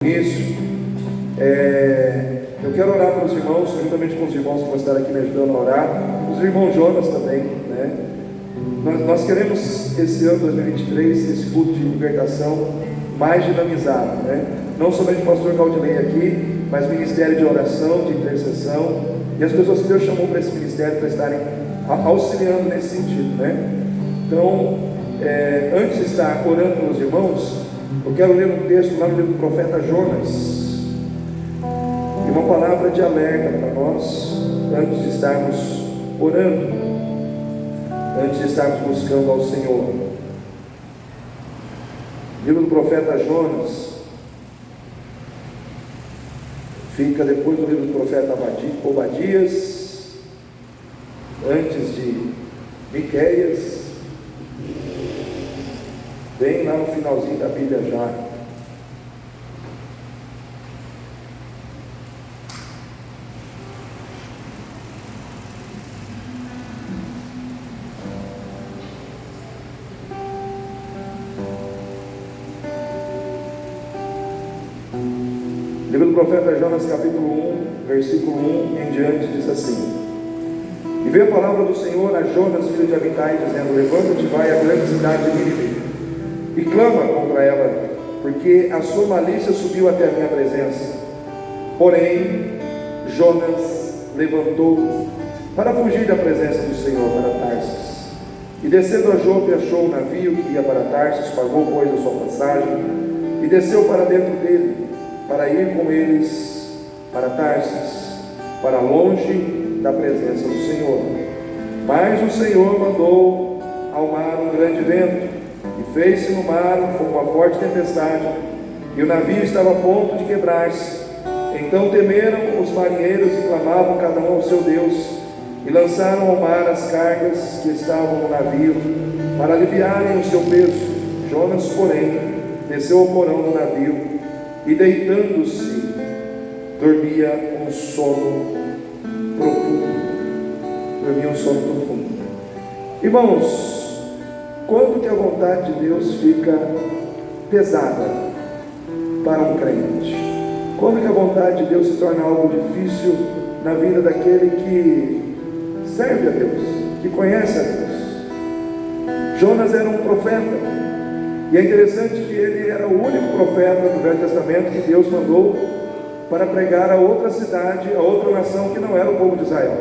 Isso. Eu quero orar para os irmãos, juntamente com os irmãos que vão estar aqui me ajudando a orar, os irmãos Jonas também, né? Nós queremos esse ano 2023, esse culto de libertação mais dinamizado, né? Não somente o pastor Claudinei aqui, mas ministério de oração, de intercessão, e as pessoas que Deus chamou para esse ministério para estarem auxiliando nesse sentido, né? Então, antes de estar orando pelos irmãos, eu quero ler um texto lá no livro do profeta Jonas, e uma palavra de alerta para nós, antes de estarmos orando, antes de estarmos buscando ao Senhor. Livro do profeta Jonas fica depois do livro do profeta Obadias, antes de Miqueias, bem lá no finalzinho da Bíblia já. Livro do profeta Jonas, capítulo 1, versículo 1 em diante, diz assim: E veio a palavra do Senhor a Jonas, filho de Amitai, dizendo: Levanta-te, vai à grande cidade de Nínive, e clama contra ela, porque a sua malícia subiu até a minha presença. Porém, Jonas levantou para fugir da presença do Senhor para Tarsis, e descendo a Jope achou um navio que ia para Tarsis, pagou pois a sua passagem, e desceu para dentro dele, para ir com eles para Tarsis, para longe da presença do Senhor. Mas o Senhor mandou ao mar um grande vento, e fez-se no mar uma forte tempestade, e o navio estava a ponto de quebrar-se. Então temeram os marinheiros e clamavam cada um ao seu Deus, e lançaram ao mar as cargas que estavam no navio, para aliviarem o seu peso. Jonas, porém, desceu ao porão do navio, e deitando-se, dormia um sono profundo. Irmãos, quando que a vontade de Deus fica pesada para um crente? Quando que a vontade de Deus se torna algo difícil na vida daquele que serve a Deus, que conhece a Deus? Jonas era um profeta, e é interessante que ele era o único profeta do Velho Testamento que Deus mandou para pregar a outra cidade, a outra nação que não era o povo de Israel.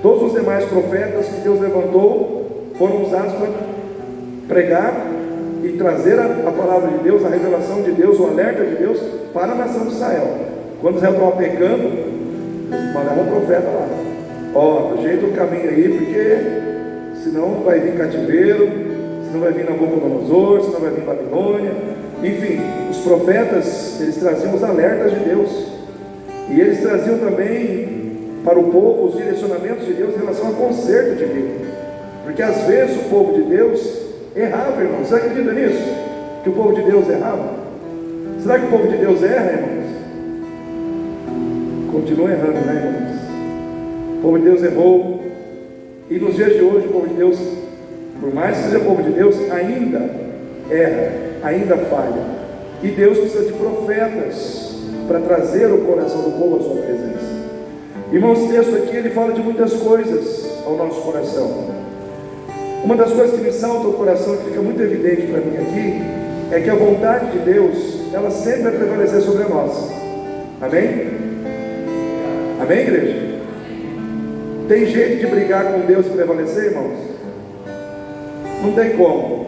Todos os demais profetas que Deus levantou foram usados para pregar e trazer a palavra de Deus, a revelação de Deus, o alerta de Deus para a nação de Israel. Quando Israel estava pecando, mandavam um profeta lá: ó, ajeita o caminho aí, porque senão vai vir cativeiro, senão vai vir Nabucodonosor, senão vai vir Babilônia. Enfim, os profetas, eles traziam os alertas de Deus, e eles traziam também para o povo os direcionamentos de Deus em relação ao conserto de vida, porque às vezes o povo de Deus errava, irmãos. Você acredita nisso? Que o povo de Deus errava? Será que o povo de Deus erra, irmãos? Continua errando, né, irmãos? O povo de Deus errou, e nos dias de hoje o povo de Deus, por mais que seja povo de Deus, ainda erra, ainda falha, e Deus precisa de profetas para trazer o coração do povo à sua presença. Irmãos, esse texto aqui, ele fala de muitas coisas ao nosso coração. Uma das coisas que me salta ao coração, que fica muito evidente para mim aqui, é que a vontade de Deus, ela sempre vai prevalecer sobre nós. Amém? Amém, igreja? Tem jeito de brigar com Deus e prevalecer, irmãos? Não tem como.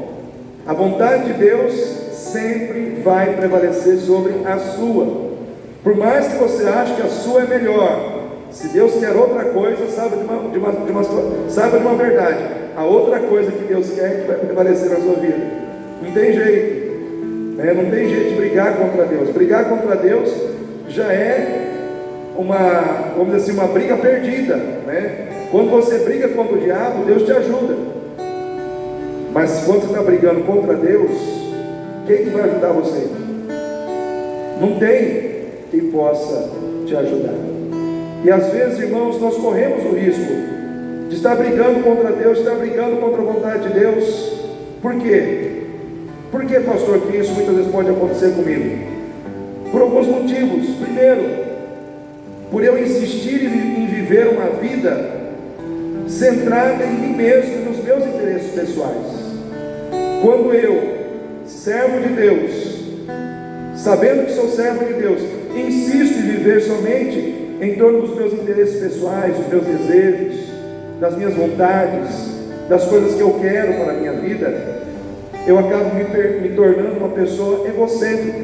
A vontade de Deus sempre vai prevalecer sobre a sua. Por mais que você ache que a sua é melhor, se Deus quer outra coisa, saiba de uma verdade: a outra coisa que Deus quer é que vai prevalecer na sua vida. Não tem jeito, né? Não tem jeito de brigar contra Deus. Brigar contra Deus já é vamos dizer assim, uma briga perdida, né? Quando você briga contra o diabo, Deus te ajuda. Mas quando você está brigando contra Deus, quem que vai ajudar você? Não tem quem possa te ajudar. E às vezes, irmãos, nós corremos o risco de estar brigando contra Deus, de estar brigando contra a vontade de Deus. Por quê? Por que, pastor, que isso muitas vezes pode acontecer comigo? Por alguns motivos. Primeiro, por eu insistir em viver uma vida centrada em mim mesmo e nos meus interesses pessoais. Quando eu, servo de Deus, sabendo que sou servo de Deus, insisto em viver somente em torno dos meus interesses pessoais, dos meus desejos, das minhas vontades, das coisas que eu quero para a minha vida, eu acabo me tornando uma pessoa egocêntrica,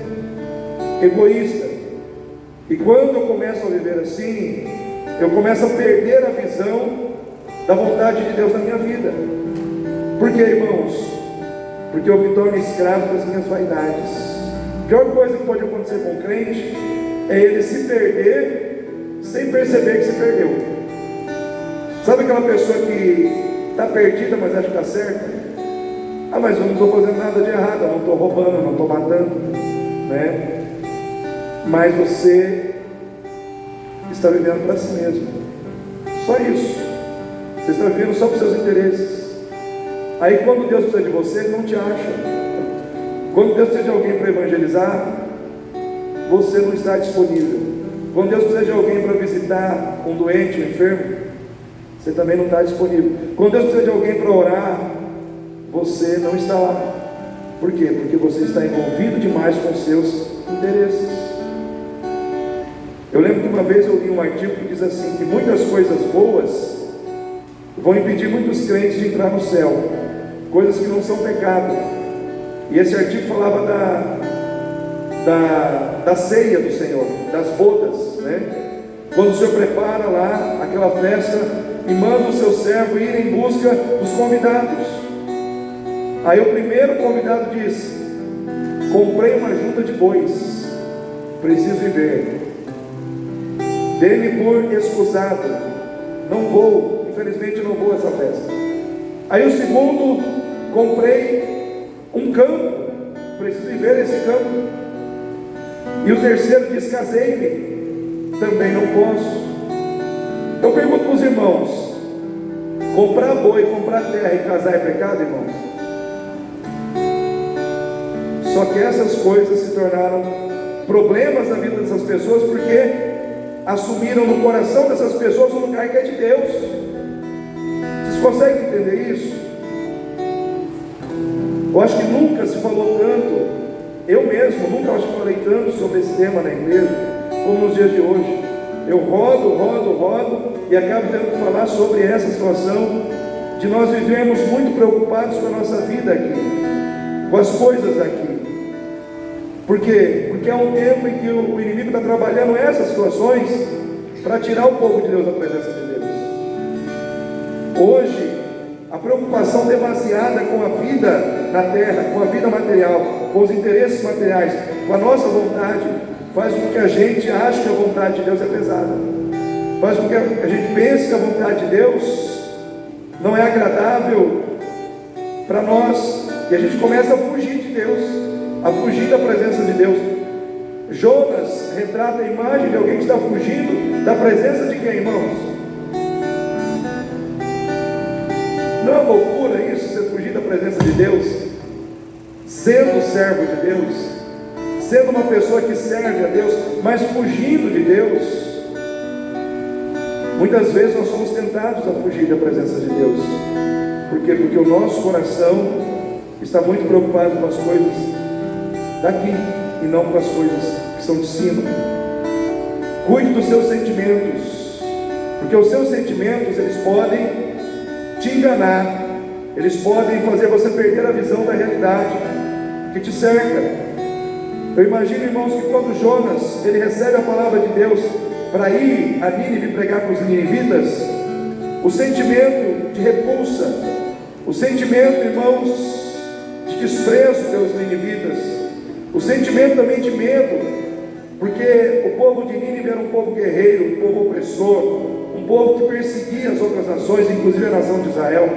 egoísta. E quando eu começo a viver assim, eu começo a perder a visão da vontade de Deus na minha vida. Por quê, irmãos? Porque eu me torno escravo das minhas vaidades. A pior coisa que pode acontecer com o crente é ele se perder sem perceber que se perdeu. Sabe aquela pessoa que está perdida, mas acha que está certa? Ah, mas eu não estou fazendo nada de errado, eu não estou roubando, eu não estou matando, né? Mas você está vivendo para si mesmo. Só isso. Você está vivendo só para os seus interesses. Aí quando Deus precisa de você, Ele não te acha. Quando Deus precisa de alguém para evangelizar, você não está disponível. Quando Deus precisa de alguém para visitar um doente, um enfermo, você também não está disponível. Quando Deus precisa de alguém para orar, você não está lá. Por quê? Porque você está envolvido demais com os seus interesses. Eu lembro que uma vez eu li um artigo que diz assim, que muitas coisas boas vão impedir muitos crentes de entrar no céu, coisas que não são pecado. E esse artigo falava da ceia do Senhor, das bodas, né? Quando o Senhor prepara lá aquela festa e manda o seu servo ir em busca dos convidados. Aí o primeiro convidado diz: comprei uma junta de bois, preciso ir ver, dê-me por excusado, não vou, infelizmente não vou a essa festa. Aí o segundo: comprei um campo, preciso ir ver esse campo. E o terceiro diz: casei-me, também não posso. Eu pergunto para os irmãos: comprar boi, comprar terra e casar é pecado, irmãos? Só que essas coisas se tornaram problemas na vida dessas pessoas, porque assumiram no coração dessas pessoas um lugar que é de Deus. Vocês conseguem entender isso? Eu acho que nunca se falou tanto, eu mesmo nunca acho que falei tanto sobre esse tema na igreja como nos dias de hoje. Eu rodo e acabo tendo que falar sobre essa situação de nós vivermos muito preocupados com a nossa vida aqui, com as coisas daqui. Por quê? Porque há um tempo em que o inimigo está trabalhando essas situações para tirar o povo de Deus da presença de Deus. Hoje, a preocupação demasiada com a vida na terra, com a vida material, com os interesses materiais, com a nossa vontade, faz com que a gente ache que a vontade de Deus é pesada. Faz com que a gente pense que a vontade de Deus não é agradável para nós, e a gente começa a fugir de Deus, a fugir da presença de Deus. Jonas retrata a imagem de alguém que está fugindo da presença de quem, irmãos? Não é loucura isso, você fugir da presença de Deus, sendo servo de Deus, sendo uma pessoa que serve a Deus, mas fugindo de Deus? Muitas vezes nós somos tentados a fugir da presença de Deus. Por quê? Porque o nosso coração está muito preocupado com as coisas daqui e não com as coisas que são de cima. Cuide dos seus sentimentos, porque os seus sentimentos, eles podem te enganar, eles podem fazer você perder a visão da realidade que te cerca. Eu imagino, irmãos, que quando Jonas ele recebe a palavra de Deus para ir a Nínive pregar para os ninivitas, o sentimento de repulsa, o sentimento, irmãos, de desprezo pelos ninivitas, o sentimento também de medo, porque o povo de Nínive era um povo guerreiro, um povo opressor, um povo que perseguia as outras nações, inclusive a nação de Israel.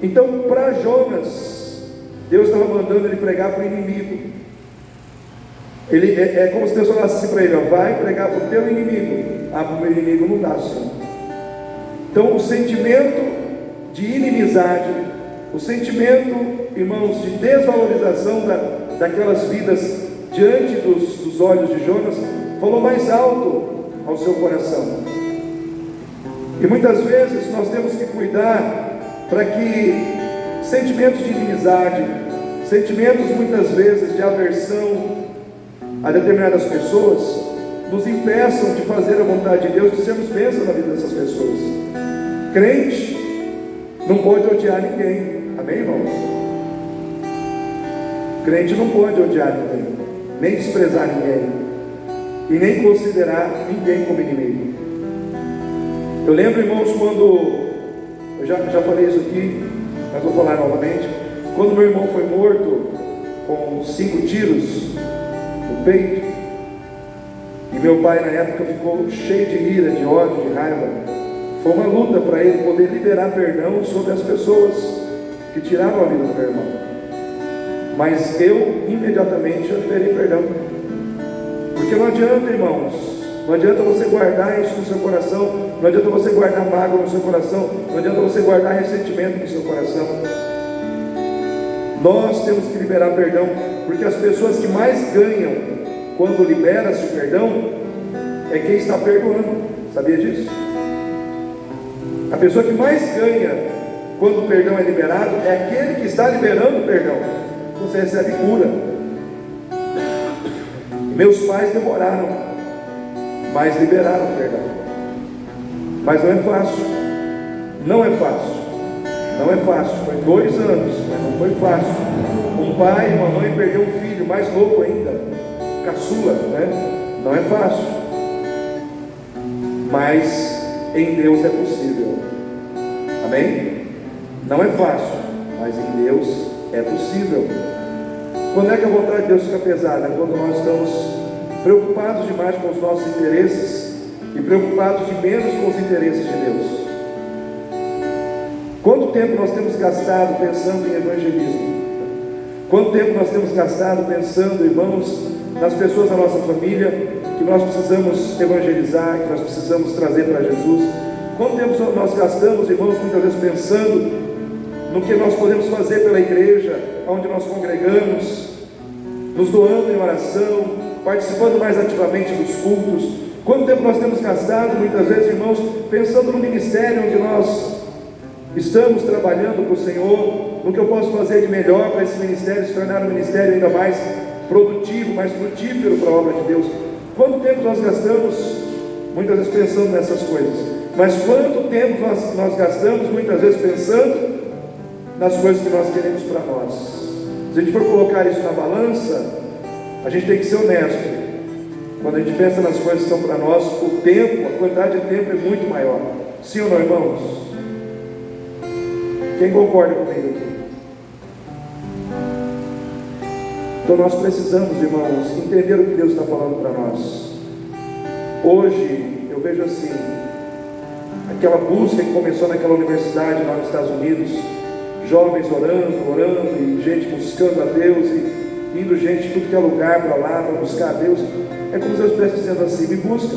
Então, para Jonas, Deus estava mandando ele pregar para o inimigo. Ele, é como se Deus falasse assim para ele: ó, vai pregar para o teu inimigo. Ah, para o meu inimigo não dá, Senhor. Então, o sentimento de inimizade, o sentimento, irmãos, de desvalorização daquelas vidas diante dos olhos de Jonas, falou mais alto ao seu coração. E muitas vezes nós temos que cuidar para que sentimentos de inimizade, sentimentos muitas vezes de aversão a determinadas pessoas, nos impeçam de fazer a vontade de Deus, de sermos bênçãos na vida dessas pessoas. Crente não pode odiar ninguém, amém, irmãos? Crente não pode odiar ninguém, nem desprezar ninguém, e nem considerar ninguém como inimigo. Eu lembro, irmãos, quando, eu já falei isso aqui, mas vou falar novamente, quando meu irmão foi morto com 5 tiros no peito, e meu pai na época ficou cheio de ira, de ódio, de raiva, foi uma luta para ele poder liberar perdão sobre as pessoas que tiraram a vida do meu irmão. Mas eu imediatamente já liberei perdão, porque não adianta, irmãos, não adianta você guardar isso no seu coração, não adianta você guardar mágoa no seu coração, não adianta você guardar ressentimento no seu coração. Nós temos que liberar perdão, porque as pessoas que mais ganham quando libera-se o perdão é quem está perdoando. Sabia disso? A pessoa que mais ganha quando o perdão é liberado é aquele que está liberando o perdão. Você recebe cura. Meus pais demoraram, mas liberaram o perdão. Mas não é fácil. Não é fácil. Não é fácil. Foi 2 anos, mas não foi fácil. Um pai e uma mãe perdeu um filho mais novo ainda, caçula, né? Não é fácil. Mas em Deus é possível. Amém? Não é fácil, mas em Deus é possível. Quando é que a vontade de Deus fica pesada? Quando nós estamos preocupados demais com os nossos interesses e preocupados de menos com os interesses de Deus. Quanto tempo nós temos gastado pensando em evangelismo? Quanto tempo nós temos gastado pensando, irmãos, nas pessoas da nossa família que nós precisamos evangelizar, que nós precisamos trazer para Jesus? Quanto tempo nós gastamos, irmãos, muitas vezes pensando no que nós podemos fazer pela igreja, onde nós congregamos, nos doando em oração, participando mais ativamente dos cultos? Quanto tempo nós temos gastado, muitas vezes, irmãos, pensando no ministério onde nós estamos trabalhando para o Senhor, no que eu posso fazer de melhor para esse ministério se tornar um ministério ainda mais produtivo, mais frutífero para a obra de Deus? Quanto tempo nós gastamos, muitas vezes, pensando nessas coisas? Mas quanto tempo nós gastamos, muitas vezes, pensando nas coisas que nós queremos para nós? Se a gente for colocar isso na balança, a gente tem que ser honesto. Quando a gente pensa nas coisas que são para nós, o tempo, a quantidade de tempo é muito maior. Sim ou não, irmãos? Quem concorda comigo aqui? Então nós precisamos, irmãos, entender o que Deus está falando para nós. Hoje, eu vejo assim, aquela busca que começou naquela universidade lá nos Estados Unidos, jovens orando, e gente buscando a Deus, e indo gente de tudo que é lugar para lá, para buscar a Deus. É como se Deus estivesse dizendo assim: me busca.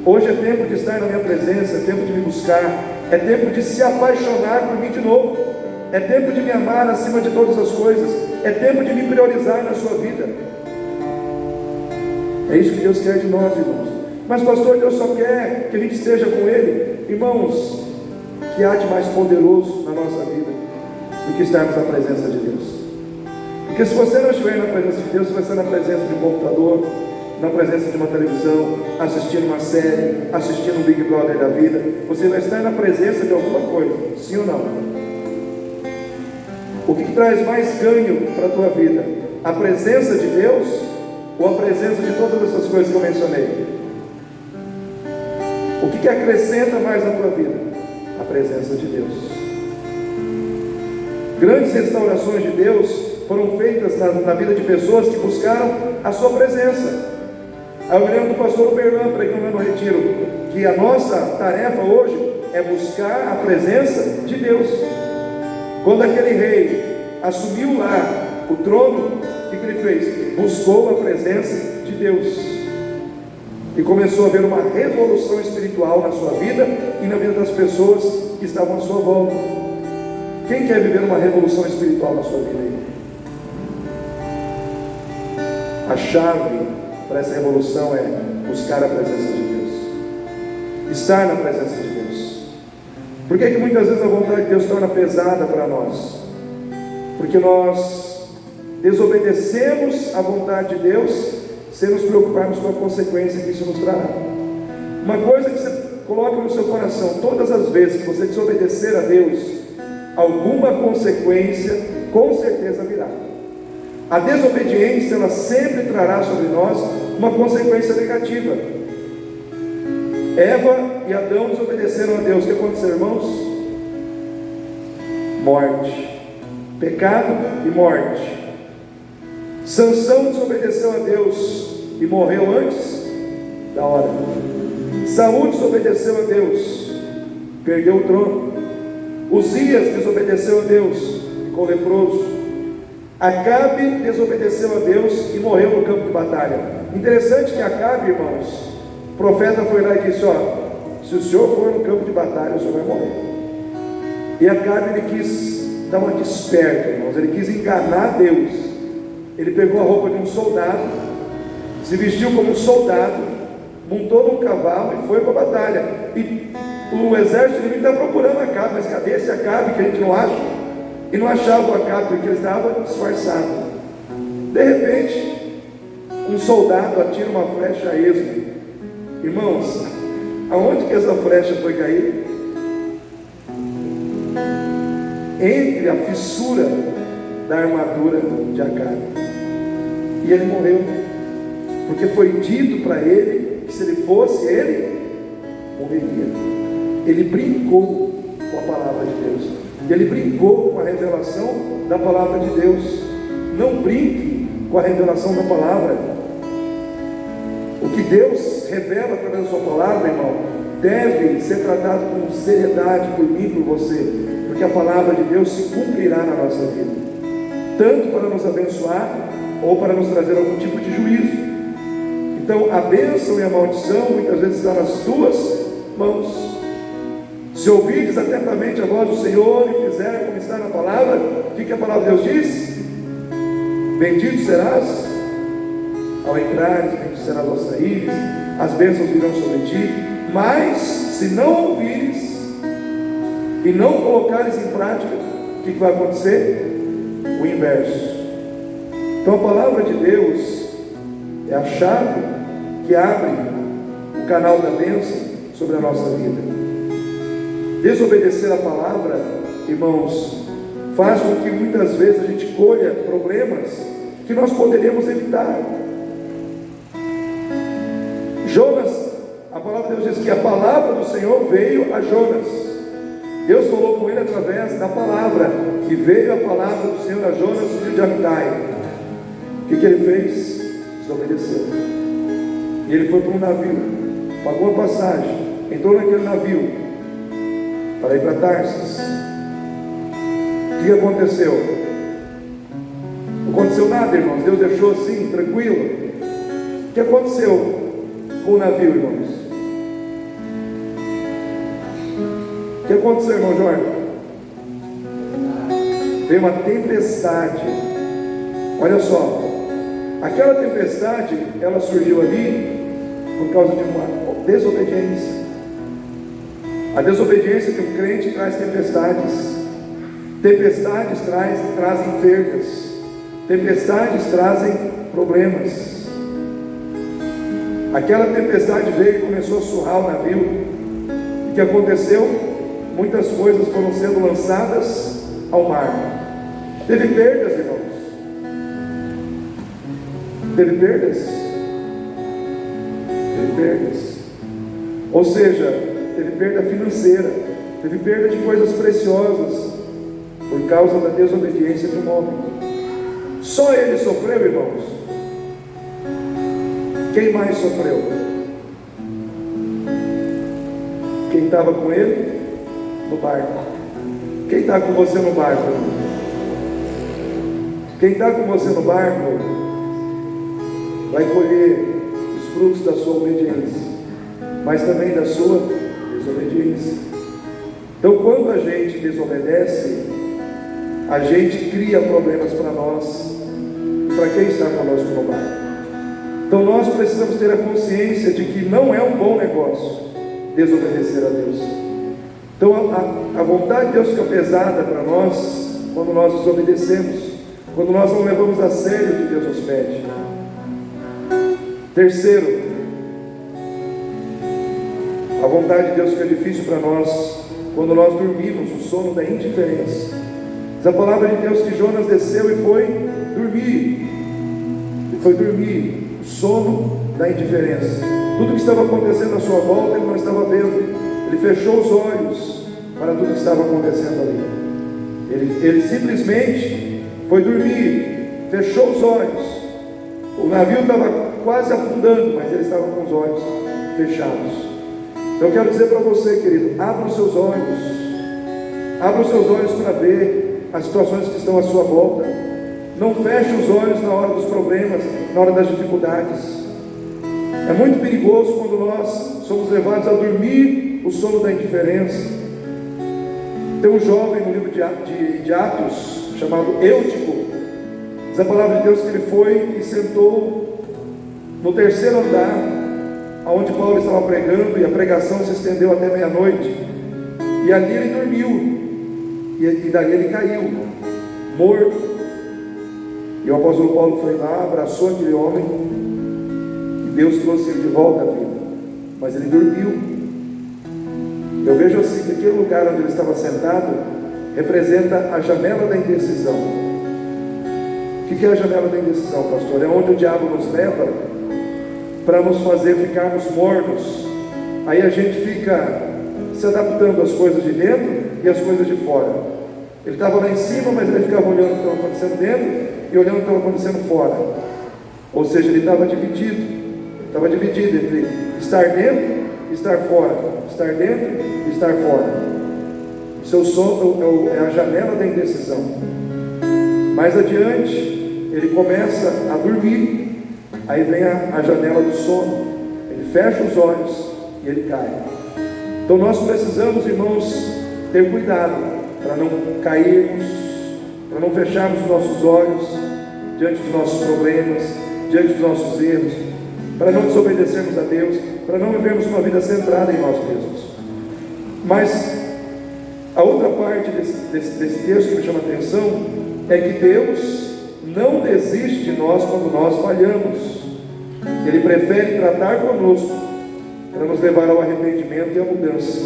Hoje é tempo de estar na minha presença, é tempo de me buscar, é tempo de se apaixonar por mim de novo, é tempo de me amar acima de todas as coisas, é tempo de me priorizar na sua vida. É isso que Deus quer de nós, irmãos. Mas pastor, Deus só quer que a gente esteja com Ele. Irmãos, que há de mais poderoso na nossa vida do que estarmos na presença de Deus? Porque se você não estiver na presença de Deus, você vai estar na presença de um computador, na presença de uma televisão, assistindo uma série, assistindo um Big Brother da vida. Você vai estar na presença de alguma coisa, sim ou não? O que traz mais ganho para a tua vida? A presença de Deus ou a presença de todas essas coisas que eu mencionei? O que acrescenta mais na tua vida? A presença de Deus. Grandes restaurações de Deus foram feitas na vida de pessoas que buscaram a sua presença. Eu me lembro do pastor Berlan pregando no retiro, que a nossa tarefa hoje é buscar a presença de Deus. Quando aquele rei assumiu lá o trono, o que ele fez? Buscou a presença de Deus, e começou a haver uma revolução espiritual na sua vida e na vida das pessoas que estavam à sua volta. Quem quer viver uma revolução espiritual na sua vida aí? A chave para essa revolução é buscar a presença de Deus, estar na presença de Deus. Por que muitas vezes a vontade de Deus torna pesada para nós? Porque nós desobedecemos a vontade de Deus sem nos preocuparmos com a consequência que isso nos trará. Uma coisa que você coloca no seu coração: todas as vezes que você desobedecer a Deus, alguma consequência com certeza virá. A desobediência, ela sempre trará sobre nós uma consequência negativa. Eva e Adão desobedeceram a Deus. O que aconteceu, irmãos? Morte, pecado e morte. Sansão desobedeceu a Deus e morreu antes da hora. Saúl desobedeceu a Deus, perdeu o trono. Uzias desobedeceu a Deus, ficou leproso. Acabe desobedeceu a Deus e morreu no campo de batalha. Interessante que Acabe, irmãos, o profeta foi lá e disse: se o senhor for no campo de batalha, o senhor vai morrer. E Acabe, ele quis dar uma desperta, irmãos, ele quis enganar Deus. Ele pegou a roupa de um soldado, se vestiu como um soldado, montou num cavalo e foi para a batalha. E o exército inimigo está procurando Acabe, mas cadê esse Acabe que a gente não acha? E não achava o Acabe porque ele estava disfarçado. De repente, um soldado atira uma flecha a esmo. Irmãos, aonde que essa flecha foi cair? Entre a fissura da armadura de Acabe. E ele morreu, porque foi dito para ele que se ele fosse, ele morreria. Ele brincou com a palavra de Deus. Ele brincou com a revelação da palavra de Deus. Não brinque com a revelação da palavra. O que Deus revela através da sua palavra, irmão, deve ser tratado com seriedade por mim e por você, porque a palavra de Deus se cumprirá na nossa vida, tanto para nos abençoar ou para nos trazer algum tipo de juízo. Então a bênção e a maldição muitas vezes estão nas tuas mãos. Se ouvires atentamente a voz do Senhor e fizer como está na palavra, o que a palavra de Deus diz? Bendito serás ao entrares, bendito serás ao saíres, as bênçãos virão sobre ti. Mas se não ouvires e não colocares em prática, o que vai acontecer? O inverso. Então a palavra de Deus é a chave que abre o canal da bênção sobre a nossa vida. Desobedecer a palavra, irmãos, faz com que muitas vezes a gente colha problemas que nós poderíamos evitar. Jonas, a palavra de Deus diz que a palavra do Senhor veio a Jonas. Deus falou com ele através da palavra, e veio a palavra do Senhor a Jonas, filho de Amitai. O que ele fez? Desobedeceu. E ele foi para um navio, pagou a passagem, entrou naquele navio para ir para Tarsis. O que aconteceu? Não aconteceu nada, irmãos. Deus deixou assim, tranquilo. O que aconteceu com o navio, irmãos? O que aconteceu, irmão Jorge? Veio uma tempestade. Olha só, aquela tempestade, ela surgiu ali por causa de uma desobediência. A desobediência de um crente traz tempestades. Tempestades trazem perdas. Tempestades trazem problemas. Aquela tempestade veio e começou a surrar o navio. O que aconteceu? Muitas coisas foram sendo lançadas ao mar. Teve perdas, irmãos. Teve perdas? Teve perdas. Ou seja, teve perda financeira, teve perda de coisas preciosas, por causa da desobediência de um homem. Só ele sofreu, irmãos? Quem mais sofreu? Quem estava com ele no barco. Quem está com você no barco? Quem está com você no barco vai colher os frutos da sua obediência, mas também da sua desobediência. Então, quando a gente desobedece, a gente cria problemas para nós. E para quem está conosco no barco? Então nós precisamos ter a consciência de que não é um bom negócio desobedecer a Deus. Então a vontade de Deus fica pesada para nós quando nós desobedecemos, quando nós não levamos a sério o que Deus nos pede. Terceiro, a vontade de Deus fica difícil para nós quando nós dormimos o sono da indiferença. Diz a palavra de Deus que Jonas desceu e foi dormir. E foi dormir, o sono da indiferença. Tudo que estava acontecendo à sua volta ele não estava vendo. Ele fechou os olhos para tudo que estava acontecendo ali. Ele simplesmente foi dormir, fechou os olhos. O navio estava quase afundando, mas ele estava com os olhos fechados. Então eu quero dizer para você, querido, abra os seus olhos para ver as situações que estão à sua volta. Não feche os olhos na hora dos problemas, na hora das dificuldades. É muito perigoso quando nós somos levados a dormir o sono da indiferença. Tem um jovem no livro de Atos, chamado Eutico. Diz a palavra de Deus que ele foi e sentou no terceiro andar, onde Paulo estava pregando, e a pregação se estendeu até meia-noite. E ali ele dormiu, e dali ele caiu, morto. E o apóstolo Paulo foi lá, abraçou aquele homem, e Deus trouxe ele de volta à vida. Mas ele dormiu. Eu vejo assim que aquele lugar onde ele estava sentado representa a janela da indecisão. O que é a janela da indecisão, pastor? É onde o diabo nos leva para nos fazer ficarmos mornos. Aí a gente fica se adaptando às coisas de dentro e às coisas de fora. Ele estava lá em cima, mas ele ficava olhando o que estava acontecendo dentro e olhando o que estava acontecendo fora. Ou seja, ele estava dividido entre estar dentro e estar fora, estar dentro e estar fora. O seu sono é a janela da indecisão. Mais adiante, ele começa a dormir. Aí vem a janela do sono. Ele fecha os olhos e ele cai. Então nós precisamos, irmãos, ter cuidado para não cairmos, para não fecharmos os nossos olhos diante dos nossos problemas, diante dos nossos erros, para não desobedecermos a Deus, para não vivermos uma vida centrada em nós mesmos. Mas a outra parte desse texto que me chama a atenção é que Deus não desiste de nós quando nós falhamos. Ele prefere tratar conosco para nos levar ao arrependimento e à mudança.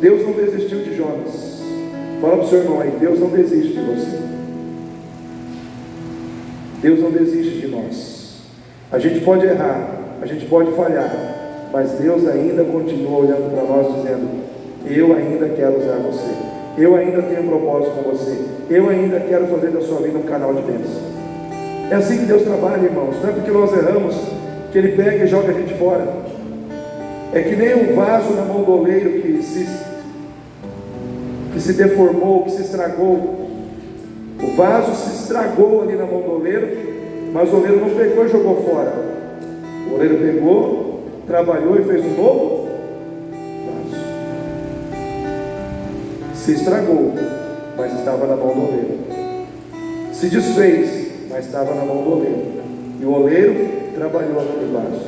Deus não desistiu de Jonas. Fala para o seu irmão aí, Deus não desiste de você. Deus não desiste de nós. A gente pode errar, a gente pode falhar, mas Deus ainda continua olhando para nós dizendo: eu ainda quero usar você, eu ainda tenho um propósito com você, eu ainda quero fazer da sua vida um canal de bênção. É assim que Deus trabalha, irmãos. Não é porque nós erramos que Ele pega e joga a gente fora. É que nem um vaso na mão do oleiro que se deformou, que se estragou. O vaso se estragou ali na mão do oleiro, mas o oleiro não pegou e jogou fora. O oleiro pegou, trabalhou e fez um novo vaso. Se estragou, mas estava na mão do oleiro. Se desfez, mas estava na mão do oleiro. E o oleiro trabalhou aquele vaso.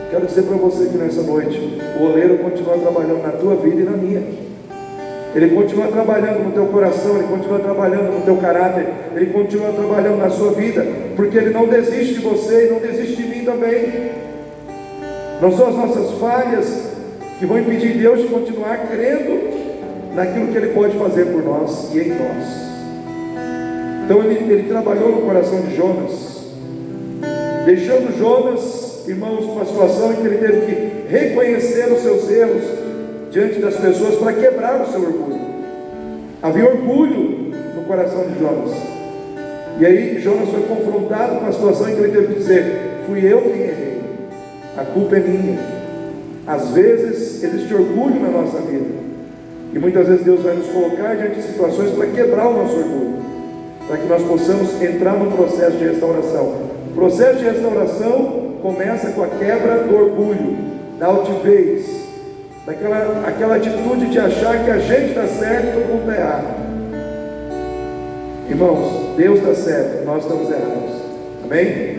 Quero dizer para você que nessa noite, o oleiro continua trabalhando na tua vida e na minha. Ele continua trabalhando no teu coração, Ele continua trabalhando no teu caráter, Ele continua trabalhando na sua vida, porque Ele não desiste de você e não desiste de mim também. Não são as nossas falhas que vão impedir Deus de continuar crendo naquilo que Ele pode fazer por nós e em nós. Então ele trabalhou no coração de Jonas, deixando Jonas, irmãos, uma situação em que ele teve que reconhecer os seus erros diante das pessoas para quebrar o seu orgulho. Havia orgulho no coração de Jonas. E aí Jonas foi confrontado com a situação em que ele teve que dizer: fui eu quem errei, a culpa é minha. Às vezes existe orgulho na nossa vida, e muitas vezes Deus vai nos colocar diante de situações para quebrar o nosso orgulho, para que nós possamos entrar no processo de restauração. O processo de restauração começa com a quebra do orgulho, da altivez, aquela atitude de achar que a gente está certo e todo mundo está errado. Irmãos, Deus está certo, nós estamos errados. Amém?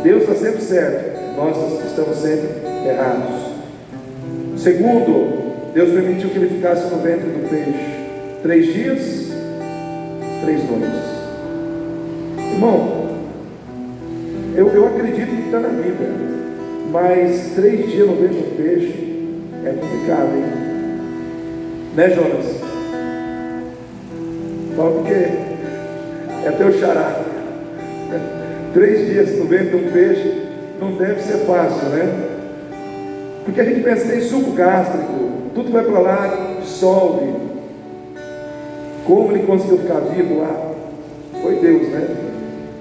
Deus está sempre certo, nós estamos sempre errados. Segundo, Deus permitiu que ele ficasse no ventre do peixe 3 dias, 3 noites. Irmão, eu acredito que está na Bíblia, mas 3 dias no ventre do peixe é complicado, hein? Né, Jonas? Fala porque é teu xará. 3 dias no ventre de um peixe não deve ser fácil, né? Porque a gente pensa que tem suco gástrico, tudo vai para lá, dissolve. Como ele conseguiu ficar vivo lá? Foi Deus, né?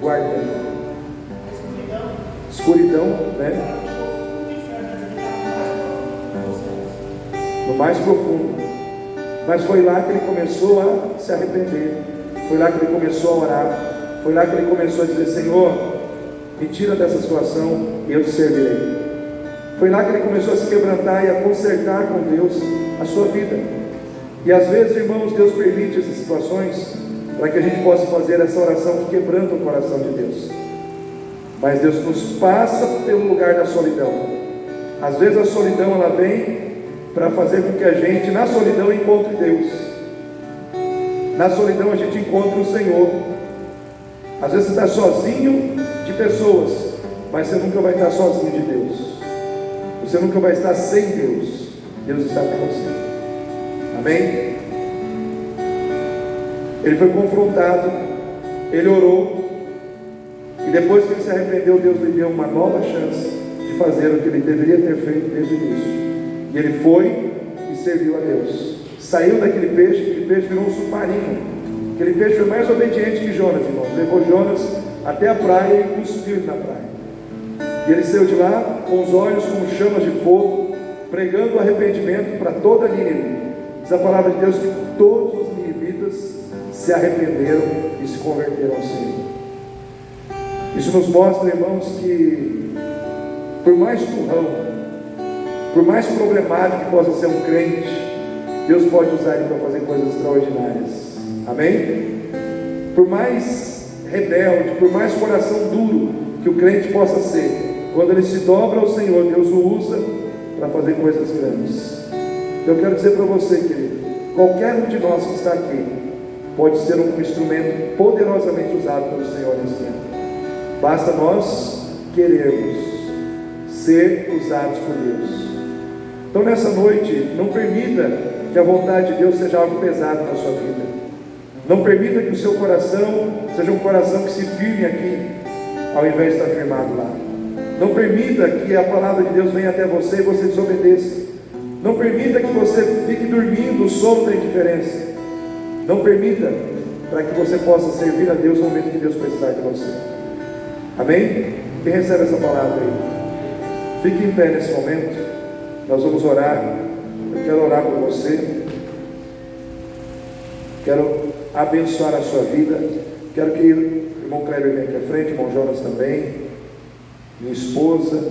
Guardando. Escuridão, né? No mais profundo. Mas foi lá que ele começou a se arrepender. Foi lá que ele começou a orar. Foi lá que ele começou a dizer: Senhor, me tira dessa situação e eu te servirei. Foi lá que ele começou a se quebrantar e a consertar com Deus a sua vida. E às vezes, irmãos, Deus permite essas situações para que a gente possa fazer essa oração que quebranta o coração de Deus. Mas Deus nos passa pelo lugar da solidão. Às vezes a solidão ela vem para fazer com que a gente, na solidão, encontre Deus. Na solidão a gente encontra o Senhor. Às vezes você está sozinho de pessoas, mas você nunca vai estar sozinho de Deus. Você nunca vai estar sem Deus. Deus está com você. Amém? Ele foi confrontado, ele orou, e depois que ele se arrependeu, Deus lhe deu uma nova chance de fazer o que ele deveria ter feito desde o início. E ele foi e serviu a Deus. Saiu daquele peixe, aquele peixe virou um submarino. Aquele peixe foi mais obediente que Jonas, irmãos. Levou Jonas até a praia e cuspiu na praia. E ele saiu de lá com os olhos como chamas de fogo, pregando o arrependimento para toda Nínive. Diz a palavra de Deus que todos os ninivitas se arrependeram e se converteram ao Senhor. Isso nos mostra, irmãos, que por mais turrão, por mais problemático que possa ser um crente, Deus pode usar ele para fazer coisas extraordinárias. Amém? Por mais rebelde, por mais coração duro que o crente possa ser, quando ele se dobra ao Senhor, Deus o usa para fazer coisas grandes. Eu quero dizer para você, querido, qualquer um de nós que está aqui pode ser um instrumento poderosamente usado pelo Senhor nesse tempo. Basta nós querermos ser usados por Deus. Então nessa noite, não permita que a vontade de Deus seja algo pesado na sua vida. Não permita que o seu coração seja um coração que se firme aqui, ao invés de estar firmado lá. Não permita que a palavra de Deus venha até você e você desobedeça. Não permita que você fique dormindo o sono da indiferença. Não permita, para que você possa servir a Deus no momento que Deus precisar de você. Amém? Quem recebe essa palavra aí? Fique em pé nesse momento. Nós vamos orar. Eu quero orar por você. Quero abençoar a sua vida. Quero que o irmão Kleber venha aqui à frente, o irmão Jonas também, minha esposa.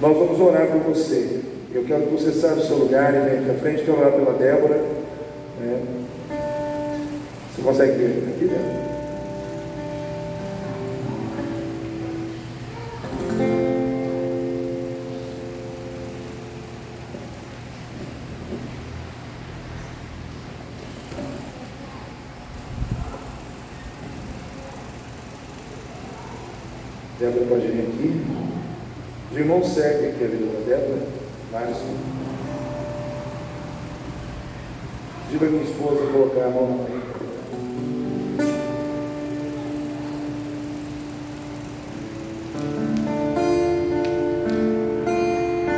Nós vamos orar por você. Eu quero que você saia do seu lugar e venha aqui à frente. Quero orar pela Débora. Você consegue ver aqui, Débora? Débora pode vir aqui. Os irmãos seguem aqui a vida da Débora. Márcio. Diga a minha esposa colocar a mão na frente.